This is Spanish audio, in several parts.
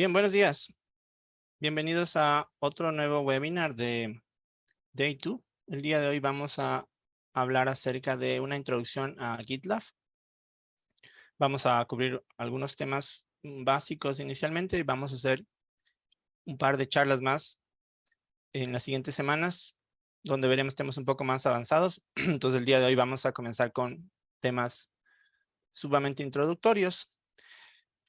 Bien, buenos días. Bienvenidos a otro nuevo webinar de Day 2. El día de hoy vamos a hablar acerca de una introducción a GitLab. Vamos a cubrir algunos temas básicos inicialmente y vamos a hacer un par de charlas más en las siguientes semanas, donde veremos temas un poco más avanzados. Entonces el día de hoy vamos a comenzar con temas sumamente introductorios.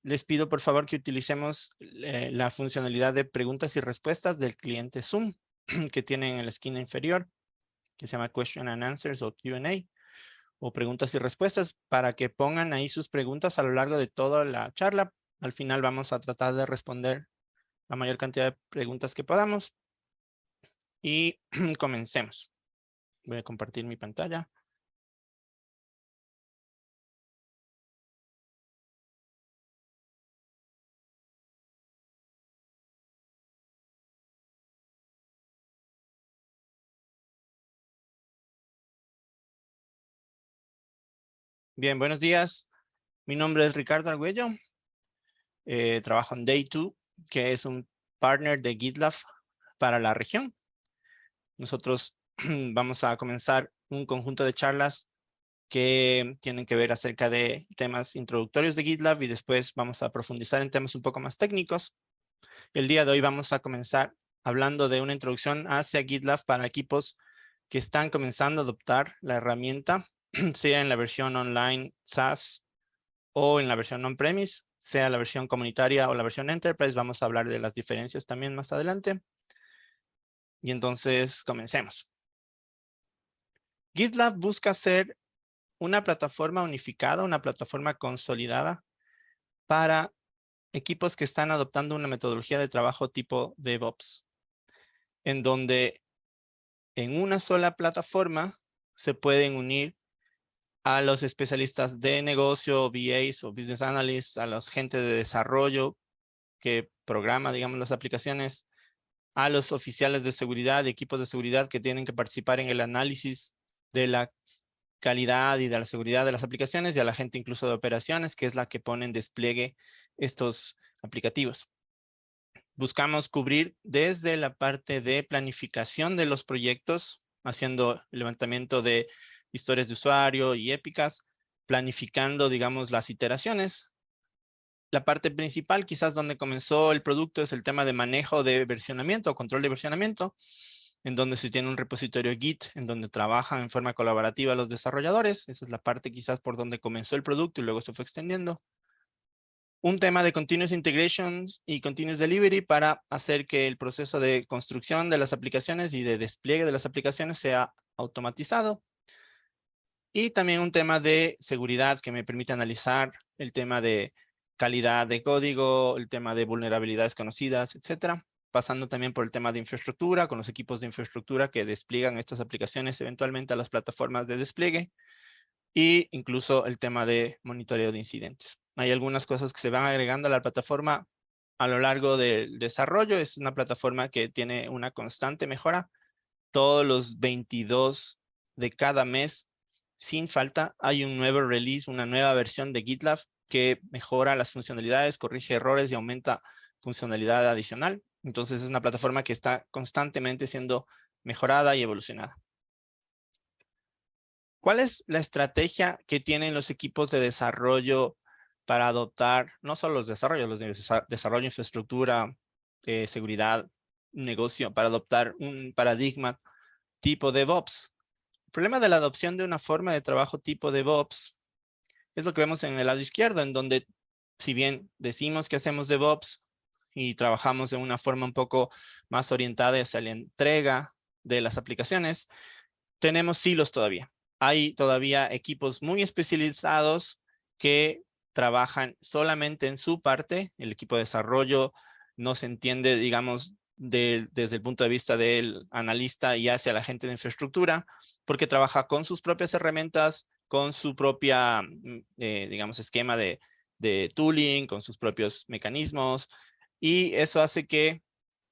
Les pido por favor que utilicemos la funcionalidad de preguntas y respuestas del cliente Zoom que tienen en la esquina inferior, que se llama Question and Answers o Q&A, o preguntas y respuestas, para que pongan ahí sus preguntas a lo largo de toda la charla. Al final vamos a tratar de responder la mayor cantidad de preguntas que podamos. Y comencemos. Voy a compartir mi pantalla. Bien, buenos días. Mi nombre es Ricardo Argüello. Trabajo en Day 2, que es un partner de GitLab para la región. Nosotros vamos a comenzar un conjunto de charlas que tienen que ver acerca de temas introductorios de GitLab y después vamos a profundizar en temas un poco más técnicos. El día de hoy vamos a comenzar hablando de una introducción hacia GitLab para equipos que están comenzando a adoptar la herramienta, sea en la versión online SaaS o en la versión on-premise, sea la versión comunitaria o la versión Enterprise. Vamos a hablar de las diferencias también más adelante. Y entonces comencemos. GitLab busca ser una plataforma unificada, una plataforma consolidada para equipos que están adoptando una metodología de trabajo tipo DevOps, en donde en una sola plataforma se pueden unir a los especialistas de negocio, VAs o Business Analysts, a los gente de desarrollo que programa, digamos, las aplicaciones, a los oficiales de seguridad, equipos de seguridad que tienen que participar en el análisis de la calidad y de la seguridad de las aplicaciones, y a la gente incluso de operaciones, que es la que pone en despliegue estos aplicativos. Buscamos cubrir desde la parte de planificación de los proyectos, haciendo levantamiento de historias de usuario y épicas, planificando, digamos, las iteraciones. La parte principal, quizás donde comenzó el producto, es el tema de manejo de versionamiento o control de versionamiento, en donde se tiene un repositorio Git, en donde trabajan en forma colaborativa los desarrolladores. Esa es la parte quizás por donde comenzó el producto y luego se fue extendiendo. Un tema de Continuous Integration y Continuous Delivery para hacer que el proceso de construcción de las aplicaciones y de despliegue de las aplicaciones sea automatizado. Y también un tema de seguridad que me permite analizar el tema de calidad de código, el tema de vulnerabilidades conocidas, etcétera. Pasando también por el tema de infraestructura, con los equipos de infraestructura que despliegan estas aplicaciones eventualmente a las plataformas de despliegue. Y incluso el tema de monitoreo de incidentes. Hay algunas cosas que se van agregando a la plataforma a lo largo del desarrollo. Es una plataforma que tiene una constante mejora. Todos los 22 de cada mes, sin falta, hay un nuevo release, una nueva versión de GitLab que mejora las funcionalidades, corrige errores y aumenta funcionalidad adicional. Entonces es una plataforma que está constantemente siendo mejorada y evolucionada. ¿Cuál es la estrategia que tienen los equipos de desarrollo para adoptar, no solo los de desarrollo, infraestructura, seguridad, negocio, para adoptar un paradigma tipo DevOps? El problema de la adopción de una forma de trabajo tipo DevOps es lo que vemos en el lado izquierdo, en donde si bien decimos que hacemos DevOps y trabajamos de una forma un poco más orientada hacia la entrega de las aplicaciones, tenemos silos todavía. Hay todavía equipos muy especializados que trabajan solamente en su parte. El equipo de desarrollo no se entiende, digamos, desde el punto de vista del analista y hacia la gente de infraestructura, porque trabaja con sus propias herramientas, con su propia, digamos, esquema de tooling, con sus propios mecanismos, y eso hace que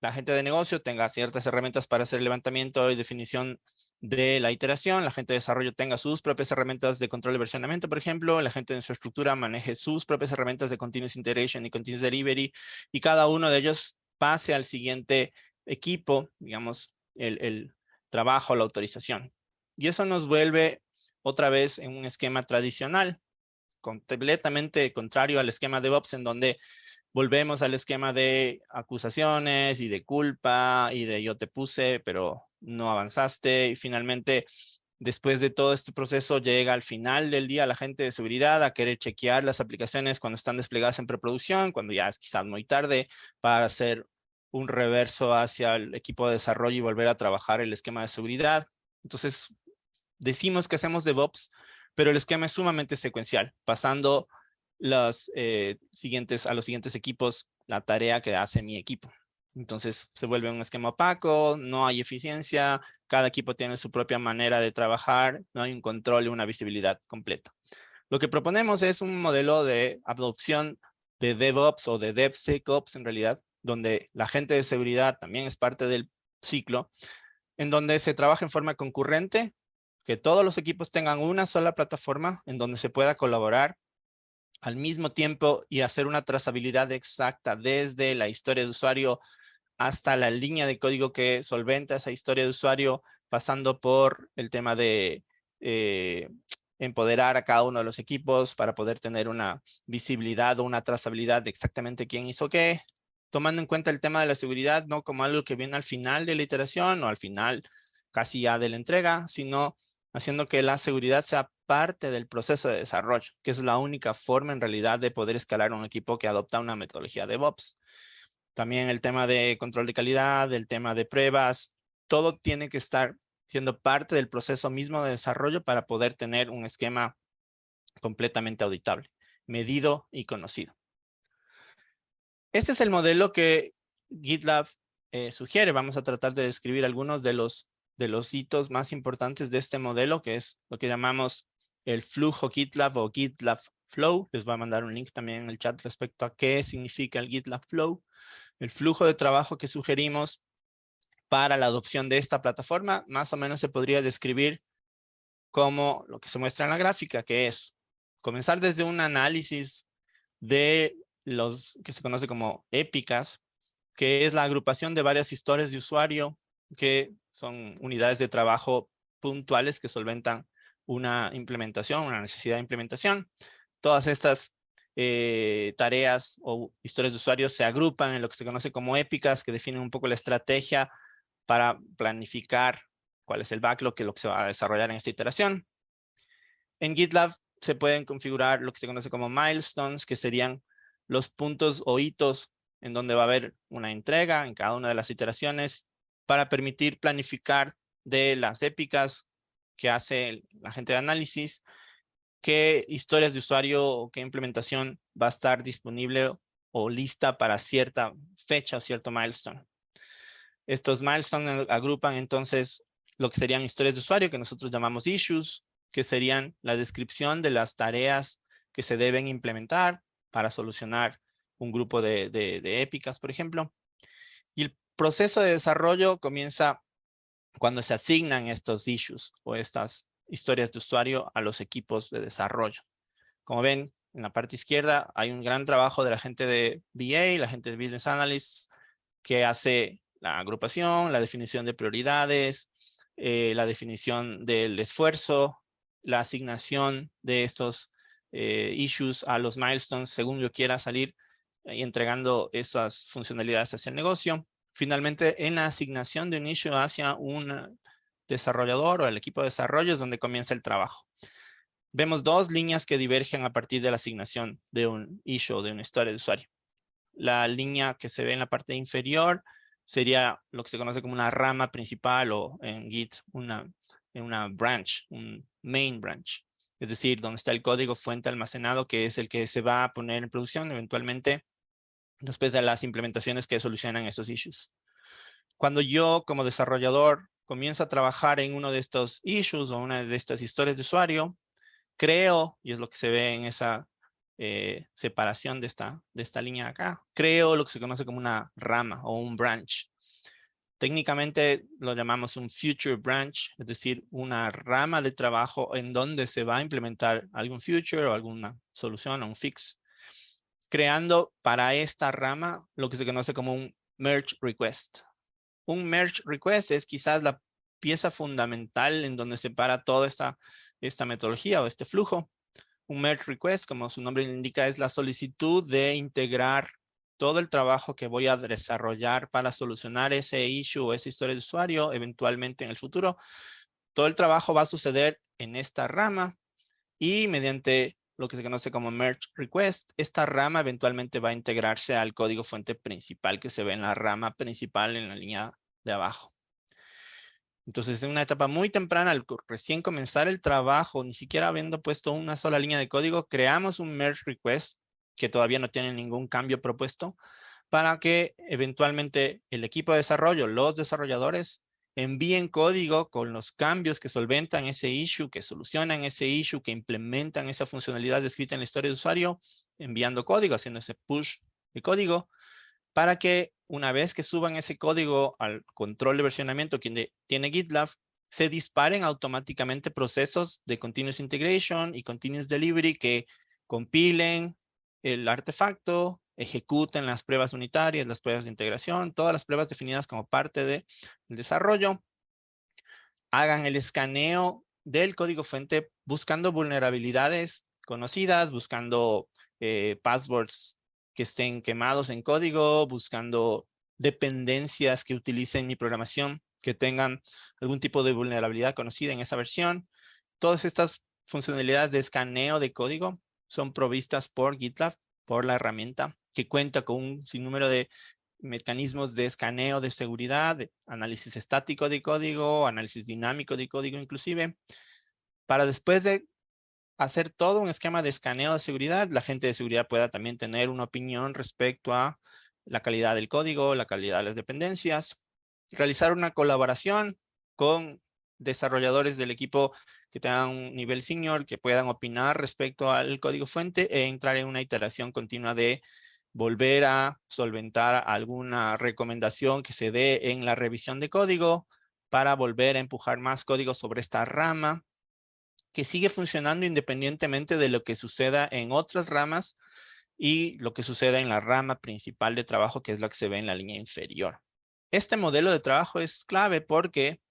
la gente de negocio tenga ciertas herramientas para hacer levantamiento y definición de la iteración, la gente de desarrollo tenga sus propias herramientas de control de versionamiento, por ejemplo, la gente de infraestructura maneje sus propias herramientas de continuous integration y continuous delivery, y cada uno de ellos pase al siguiente equipo, digamos, el trabajo, la autorización. Y eso nos vuelve otra vez en un esquema tradicional, completamente contrario al esquema DevOps, en donde volvemos al esquema de acusaciones y de culpa y de yo te puse, pero no avanzaste. Y finalmente, después de todo este proceso, llega al final del día la gente de seguridad a querer chequear las aplicaciones cuando están desplegadas en preproducción, cuando ya es quizás muy tarde, para hacer un reverso hacia el equipo de desarrollo y volver a trabajar el esquema de seguridad. Entonces, decimos que hacemos DevOps, pero el esquema es sumamente secuencial, pasando a los siguientes equipos la tarea que hace mi equipo. Entonces se vuelve un esquema opaco, no hay eficiencia, cada equipo tiene su propia manera de trabajar, no hay un control y una visibilidad completa. Lo que proponemos es un modelo de adopción de DevOps o de DevSecOps en realidad, donde la gente de seguridad también es parte del ciclo, en donde se trabaja en forma concurrente, que todos los equipos tengan una sola plataforma en donde se pueda colaborar al mismo tiempo y hacer una trazabilidad exacta desde la historia de usuario hasta la línea de código que solventa esa historia de usuario, pasando por el tema de empoderar a cada uno de los equipos para poder tener una visibilidad o una trazabilidad de exactamente quién hizo qué, tomando en cuenta el tema de la seguridad, no como algo que viene al final de la iteración o al final casi ya de la entrega, sino haciendo que la seguridad sea parte del proceso de desarrollo, que es la única forma en realidad de poder escalar un equipo que adopta una metodología de DevOps. También el tema de control de calidad, el tema de pruebas, todo tiene que estar siendo parte del proceso mismo de desarrollo para poder tener un esquema completamente auditable, medido y conocido. Este es el modelo que GitLab sugiere. Vamos a tratar de describir algunos de los hitos más importantes de este modelo, que es lo que llamamos el flujo GitLab o GitLab Flow. Les voy a mandar un link también en el chat respecto a qué significa el GitLab Flow. El flujo de trabajo que sugerimos para la adopción de esta plataforma más o menos se podría describir como lo que se muestra en la gráfica, que es comenzar desde un análisis de los que se conoce como épicas, que es la agrupación de varias historias de usuario que son unidades de trabajo puntuales que solventan una implementación, una necesidad de implementación. Todas estas tareas o historias de usuarios se agrupan en lo que se conoce como épicas, que definen un poco la estrategia para planificar cuál es el backlog, que es lo que se va a desarrollar en esta iteración. En GitLab se pueden configurar lo que se conoce como milestones, que serían los puntos o hitos en donde va a haber una entrega en cada una de las iteraciones para permitir planificar de las épicas que hace la gente de análisis, qué historias de usuario o qué implementación va a estar disponible o lista para cierta fecha o cierto milestone. Estos milestones agrupan entonces lo que serían historias de usuario que nosotros llamamos issues, que serían la descripción de las tareas que se deben implementar para solucionar un grupo de épicas, por ejemplo. Y el proceso de desarrollo comienza cuando se asignan estos issues o estas historias de usuario a los equipos de desarrollo. Como ven, en la parte izquierda hay un gran trabajo de la gente de BA, la gente de Business Analysts, que hace la agrupación, la definición de prioridades, la definición del esfuerzo, la asignación de estos issues a los milestones según yo quiera salir y entregando esas funcionalidades hacia el negocio. Finalmente, en la asignación de un issue hacia un desarrollador o el equipo de desarrollo es donde comienza el trabajo. Vemos dos líneas que divergen a partir de la asignación de un issue o de una historia de usuario. La línea que se ve en la parte inferior sería lo que se conoce como una rama principal o en Git una branch, un main branch. Es decir, donde está el código fuente almacenado, que es el que se va a poner en producción eventualmente después de las implementaciones que solucionan esos issues. Cuando yo como desarrollador comienzo a trabajar en uno de estos issues o una de estas historias de usuario, creo, y es lo que se ve en esa separación de esta línea acá, creo lo que se conoce como una rama o un branch. Técnicamente lo llamamos un future branch, es decir, una rama de trabajo en donde se va a implementar algún feature o alguna solución o un fix, creando para esta rama lo que se conoce como un merge request. Un merge request es quizás la pieza fundamental en donde se para toda esta metodología o este flujo. Un merge request, como su nombre indica, es la solicitud de integrar todo el trabajo que voy a desarrollar para solucionar ese issue o esa historia de usuario eventualmente en el futuro. Todo el trabajo va a suceder en esta rama y mediante lo que se conoce como merge request, esta rama eventualmente va a integrarse al código fuente principal que se ve en la rama principal en la línea de abajo. Entonces, en una etapa muy temprana, al recién comenzar el trabajo, ni siquiera habiendo puesto una sola línea de código, creamos un merge request que todavía no tiene ningún cambio propuesto para que eventualmente el equipo de desarrollo, los desarrolladores, envíen código con los cambios que solventan ese issue, que solucionan ese issue, que implementan esa funcionalidad descrita en la historia de usuario, enviando código, haciendo ese push de código, para que una vez que suban ese código al control de versionamiento que tiene GitLab, se disparen automáticamente procesos de Continuous Integration y Continuous Delivery que compilen el artefacto, ejecuten las pruebas unitarias, las pruebas de integración, todas las pruebas definidas como parte del desarrollo, hagan el escaneo del código fuente buscando vulnerabilidades conocidas, buscando passwords que estén quemados en código, buscando dependencias que utilicen mi programación, que tengan algún tipo de vulnerabilidad conocida en esa versión. Todas estas funcionalidades de escaneo de código son provistas por GitLab, por la herramienta, que cuenta con un sinnúmero de mecanismos de escaneo de seguridad, de análisis estático de código, análisis dinámico de código inclusive, para después de hacer todo un esquema de escaneo de seguridad, la gente de seguridad pueda también tener una opinión respecto a la calidad del código, la calidad de las dependencias, realizar una colaboración con desarrolladores del equipo que tengan un nivel senior, que puedan opinar respecto al código fuente e entrar en una iteración continua de volver a solventar alguna recomendación que se dé en la revisión de código para volver a empujar más código sobre esta rama que sigue funcionando independientemente de lo que suceda en otras ramas y lo que suceda en la rama principal de trabajo, que es lo que se ve en la línea inferior. Este modelo de trabajo es clave porque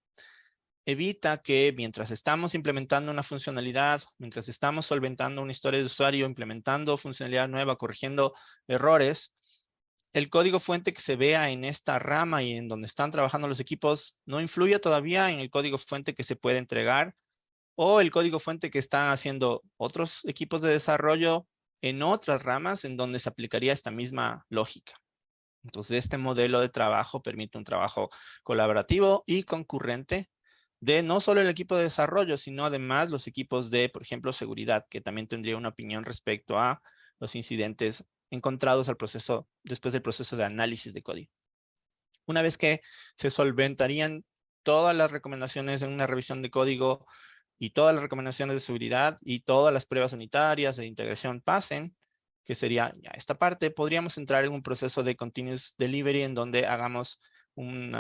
evita que mientras estamos implementando una funcionalidad, mientras estamos solventando una historia de usuario, implementando funcionalidad nueva, corrigiendo errores, el código fuente que se vea en esta rama y en donde están trabajando los equipos no influye todavía en el código fuente que se puede entregar o el código fuente que están haciendo otros equipos de desarrollo en otras ramas en donde se aplicaría esta misma lógica. Entonces, este modelo de trabajo permite un trabajo colaborativo y concurrente de no solo el equipo de desarrollo, sino además los equipos de, por ejemplo, seguridad, que también tendría una opinión respecto a los incidentes encontrados después del proceso de análisis de código. Una vez que se solventarían todas las recomendaciones en una revisión de código y todas las recomendaciones de seguridad y todas las pruebas unitarias de integración pasen, que sería ya esta parte, podríamos entrar en un proceso de continuous delivery en donde hagamos un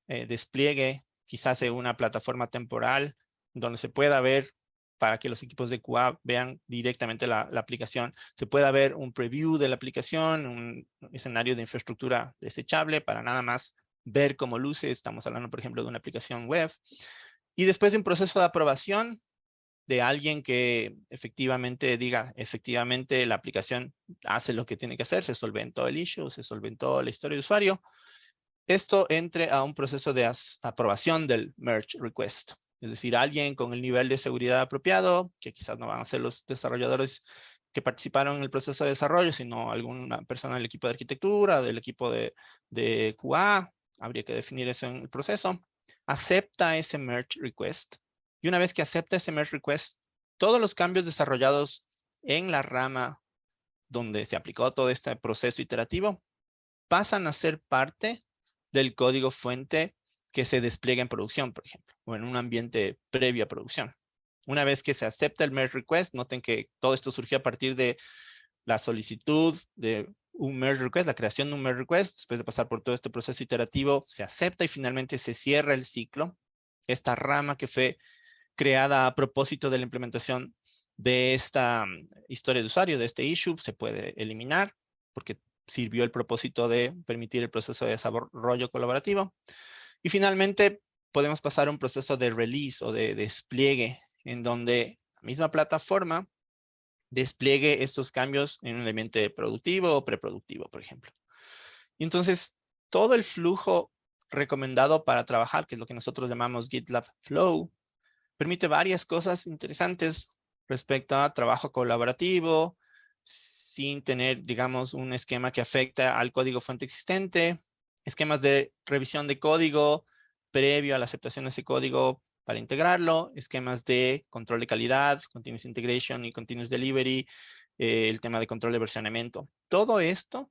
despliegue, quizás en una plataforma temporal, donde se pueda ver, para que los equipos de QA vean directamente la aplicación, se pueda ver un preview de la aplicación, un escenario de infraestructura desechable para nada más ver cómo luce. Estamos hablando, por ejemplo, de una aplicación web. Y después de un proceso de aprobación de alguien que efectivamente diga, efectivamente la aplicación hace lo que tiene que hacer, se solventó el issue, se solventó la historia de usuario, esto entre a un proceso de aprobación del merge request. Es decir, alguien con el nivel de seguridad apropiado, que quizás no van a ser los desarrolladores que participaron en el proceso de desarrollo, sino alguna persona del equipo de arquitectura, del equipo de QA, habría que definir eso en el proceso, acepta ese merge request. Y una vez que acepta ese merge request, todos los cambios desarrollados en la rama donde se aplicó todo este proceso iterativo pasan a ser parte del código fuente que se despliega en producción, por ejemplo, o en un ambiente previo a producción. Una vez que se acepta el merge request, noten que todo esto surgió a partir de la solicitud de un merge request, la creación de un merge request, después de pasar por todo este proceso iterativo, se acepta y finalmente se cierra el ciclo. Esta rama que fue creada a propósito de la implementación de esta historia de usuario, de este issue, se puede eliminar porque sirvió el propósito de permitir el proceso de desarrollo colaborativo. Y finalmente podemos pasar a un proceso de release o de despliegue en donde la misma plataforma despliegue estos cambios en un ambiente productivo o preproductivo, por ejemplo. Y entonces, todo el flujo recomendado para trabajar, que es lo que nosotros llamamos GitLab Flow, permite varias cosas interesantes respecto a trabajo colaborativo, sin tener, digamos, un esquema que afecta al código fuente existente, esquemas de revisión de código previo a la aceptación de ese código para integrarlo, esquemas de control de calidad, continuous integration y continuous delivery, el tema de control de versionamiento. Todo esto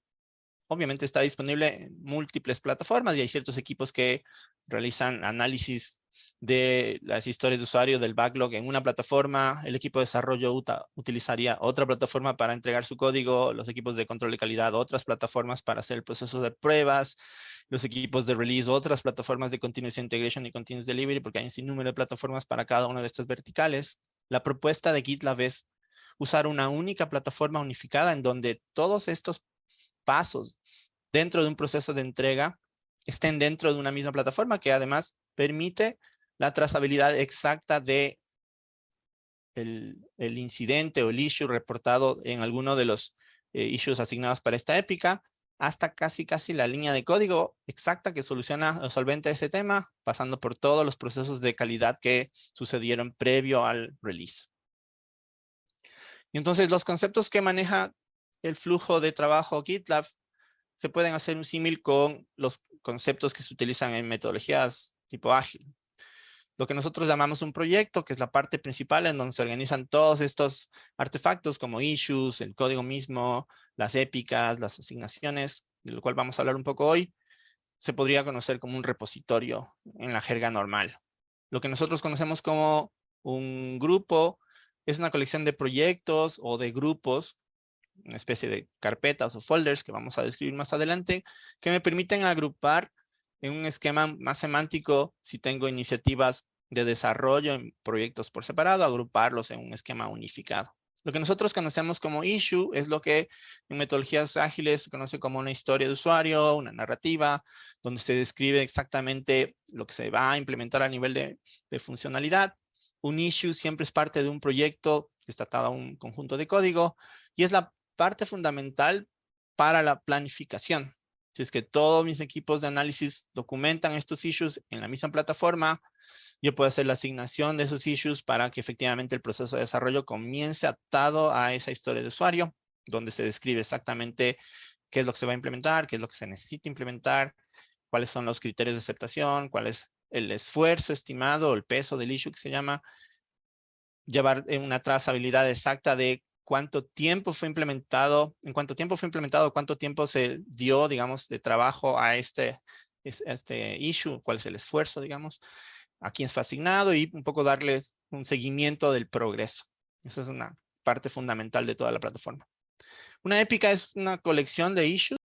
obviamente está disponible en múltiples plataformas y hay ciertos equipos que realizan análisis de las historias de usuario del backlog en una plataforma. El equipo de desarrollo utilizaría otra plataforma para entregar su código. Los equipos de control de calidad, otras plataformas para hacer el proceso de pruebas. Los equipos de release, otras plataformas de continuous integration y continuous delivery, porque hay un sinnúmero de plataformas para cada una de estas verticales. La propuesta de GitLab es usar una única plataforma unificada en donde todos estos pasos dentro de un proceso de entrega estén dentro de una misma plataforma que además permite la trazabilidad exacta de el incidente o el issue reportado en alguno de los issues asignados para esta épica hasta casi la línea de código exacta que soluciona o solventa ese tema, pasando por todos los procesos de calidad que sucedieron previo al release. Y entonces los conceptos que maneja el flujo de trabajo GitLab se pueden hacer un símil con los conceptos que se utilizan en metodologías tipo ágil. Lo que nosotros llamamos un proyecto, que es la parte principal en donde se organizan todos estos artefactos como issues, el código mismo, las épicas, las asignaciones, de lo cual vamos a hablar un poco hoy, se podría conocer como un repositorio en la jerga normal. Lo que nosotros conocemos como un grupo es una colección de proyectos o de grupos, una especie de carpetas o folders que vamos a describir más adelante, que me permiten agrupar en un esquema más semántico si tengo iniciativas de desarrollo en proyectos por separado, agruparlos en un esquema unificado. Lo que nosotros conocemos como issue es lo que en metodologías ágiles se conoce como una historia de usuario, una narrativa, donde se describe exactamente lo que se va a implementar a nivel de funcionalidad. Un issue siempre es parte de un proyecto que está atado a un conjunto de código y es la parte fundamental para la planificación. Si es que todos mis equipos de análisis documentan estos issues en la misma plataforma, yo puedo hacer la asignación de esos issues para que efectivamente el proceso de desarrollo comience atado a esa historia de usuario, donde se describe exactamente qué es lo que se va a implementar, qué es lo que se necesita implementar, cuáles son los criterios de aceptación, cuál es el esfuerzo estimado, el peso del issue que se llama, llevar una trazabilidad exacta de cuánto tiempo fue implementado, en cuánto tiempo fue implementado, cuánto tiempo se dio, digamos, de trabajo a este issue, cuál es el esfuerzo, digamos, a quién fue asignado y un poco darle un seguimiento del progreso. Esa es una parte fundamental de toda la plataforma. Una épica es una colección de issues